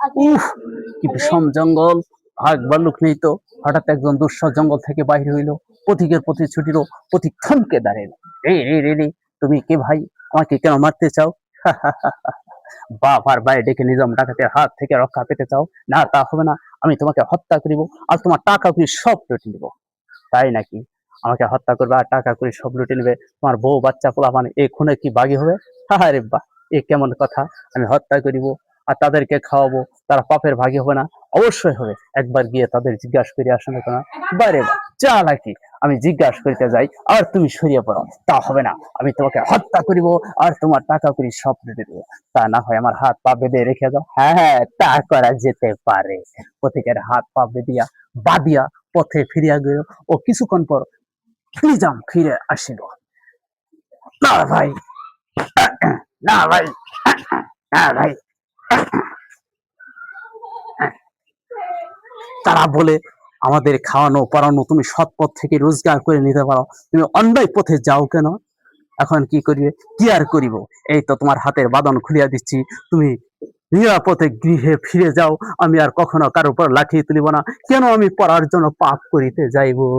উফ, কি বিষম জঙ্গল! ভাগ ভাল্লুক নেই তো। হঠাৎ একজন দুঃসহ জঙ্গল থেকে বাহির হইল। পথিকের প্রতিশ্রুতিরও পথিক থমকে দাঁড়াইল। রে রে রে রে, তুমি কে ভাই? আমাকে কেন মারতে চাও? বাপ আর ভাই ডেকে নিজাম ডাকাতের হাত থেকে রক্ষা পেতে চাও? না, তা হবে না। আমি তোমাকে হত্যা করিব, আর তোমার টাকা করি সব লুটে নিব। তাই নাকি? আমাকে হত্যা করবে আর টাকা করি সব লুটে নেবে? তোমার বউ বাচ্চা পোলাপান এই খুনে কি বাগী হবে? আরে বাহ, এ কেমন কথা! আমি হত্যা করিব আর তাদেরকে খাওয়াবো, তারা পাপের ভাগী হবে না? অবশ্যই হবে। একবার গিয়ে তাদের জিজ্ঞাসা করে আসো না কেন? বাইরে বা চা নাকি? আমি জিজ্ঞাসা করিতে যাই আর তুমি সরিয়ে পড়ো, তা হবে না। আমি তোমাকে হত্যা করিব আর তোমার টাকা করি সব লুটে দেবো। তা না হয় আমার হাত পা বেঁধে রেখে দাও। হ্যাঁ হ্যাঁ, তা করা যেতে পারে। প্রত্যেকের হাত পা বেঁধিয়া বাঁধিয়া পথে ফিরিয়া গেল। ও কিছুক্ষণ পর নিজাম ফিরে আসিল। না ভাই, না ভাই, না ভাই। তারা বলে, আমাদের খাওয়ানো পরানো তুমি সৎ পথ থেকে রোজগার করে নিতে পারো, তুমি অন্যায় পথে যাও কেন? এখন কি করিবে? কি আর করিব? এই তো তোমার হাতের বাঁধন খুলিয়া দিচ্ছি, তুমি নিরাপদে গৃহে ফিরে যাও। আমি আর কখনো কারো উপর লাঠি তুলিব না। কেন আমি পড়ার জন্য পাপ করিতে যাইব?